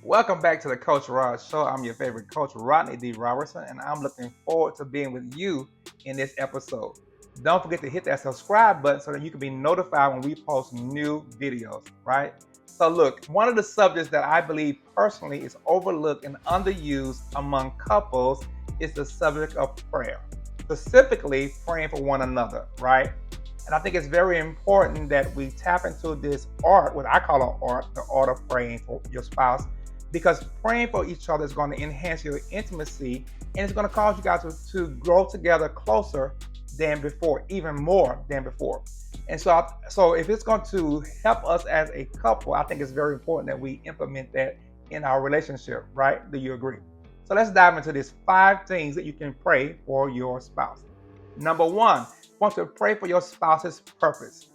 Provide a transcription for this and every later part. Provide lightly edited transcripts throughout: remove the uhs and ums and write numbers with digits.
Welcome back to the Coach Rod Show. I'm your favorite coach, Rodney D. Robertson, and I'm looking forward to being with you in this episode. Don't forget to hit that subscribe button so that you can be notified when we post new videos, right? So, look, one of the subjects that I believe personally is overlooked and underused among couples is the subject of prayer, specifically praying for one another, right? And I think it's very important that we tap into this art, what I call an art, the art of praying for your spouse, because praying for each other is going to enhance your intimacy and it's going to cause you guys to grow together closer than before, even more than before. And so if it's going to help us as a couple, I think it's very important that we implement that in our relationship, right? Do you agree? So let's dive into these 5 things that you can pray for your spouse. Number one, you want to pray for your spouse's purpose.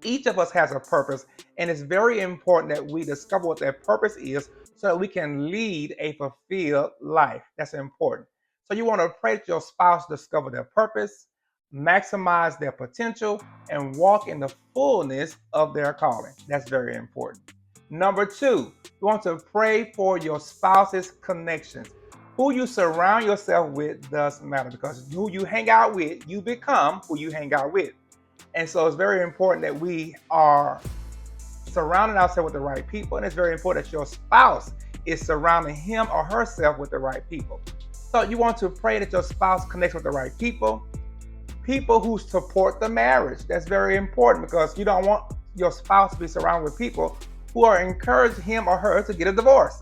Each of us has a purpose, and it's very important that we discover what that purpose is so that we can lead a fulfilled life. That's important. So you want to pray that your spouse discover their purpose, maximize their potential, and walk in the fullness of their calling. That's very important. Number two, you want to pray for your spouse's connections. Who you surround yourself with does matter, because who you hang out with, you become who you hang out with. And so it's very important that we are surrounding ourselves with the right people. And it's very important that your spouse is surrounding him or herself with the right people. So you want to pray that your spouse connects with the right people, people who support the marriage. That's very important, because you don't want your spouse to be surrounded with people who are encouraging him or her to get a divorce.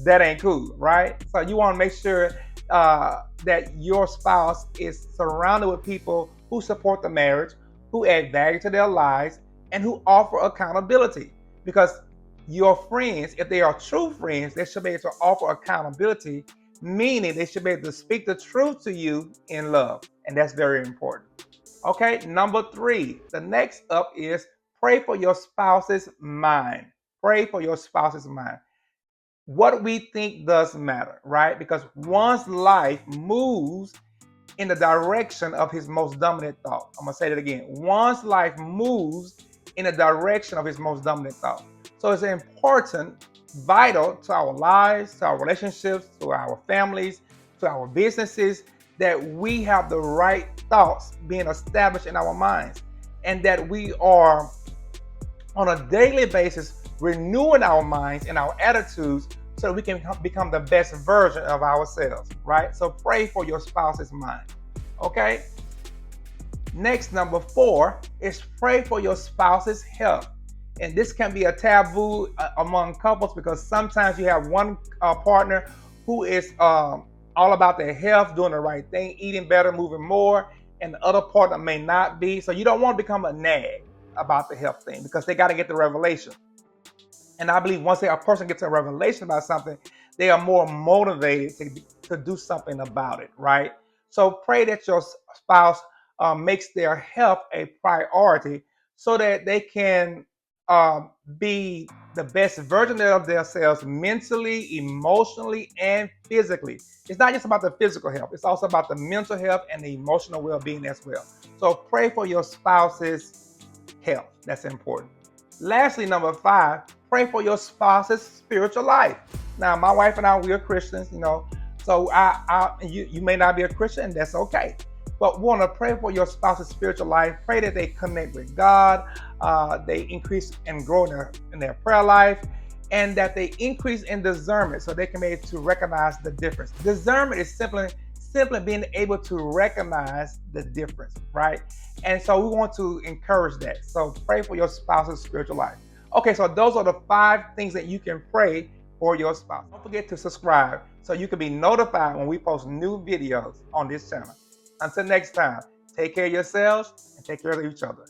That ain't cool, right? So you want to make sure that your spouse is surrounded with people who support the marriage, who add value to their lives, and who offer accountability. Because your friends, if they are true friends, they should be able to offer accountability, meaning they should be able to speak the truth to you in love. And that's very important. Okay, number three, the next up is pray for your spouse's mind. Pray for your spouse's mind. What we think does matter, right? Because one's life moves in the direction of his most dominant thought. I'm going to say that again. One's life moves in the direction of his most dominant thought. So it's important, vital to our lives, to our relationships, to our families, to our businesses, that we have the right thoughts being established in our minds, and that we are on a daily basis renewing our minds and our attitudes so we can become the best version of ourselves, right? So pray for your spouse's mind, okay? Next, number four is pray for your spouse's health. And this can be a taboo among couples, because sometimes you have one partner who is all about their health, doing the right thing, eating better, moving more, and the other partner may not be. So you don't want to become a nag about the health thing, because they got to get the revelation. And I believe once a person gets a revelation about something, they are more motivated to do something about it, right? So pray that your spouse makes their health a priority so that they can be the best version of themselves mentally, emotionally, and physically. It's not just about the physical health. It's also about the mental health and the emotional well-being as well. So pray for your spouse's health. That's important. Lastly, number five, pray for your spouse's spiritual life. Now, my wife and I, we are Christians, so you may not be a Christian, and that's okay. But we want to pray for your spouse's spiritual life. Pray that they connect with God, they increase and grow in their prayer life, and that they increase in discernment so they can be able to recognize the difference. Discernment is simply being able to recognize the difference, right? And so we want to encourage that. So pray for your spouse's spiritual life. Okay, so those are the 5 things that you can pray for your spouse. Don't forget to subscribe so you can be notified when we post new videos on this channel. Until next time, take care of yourselves and take care of each other.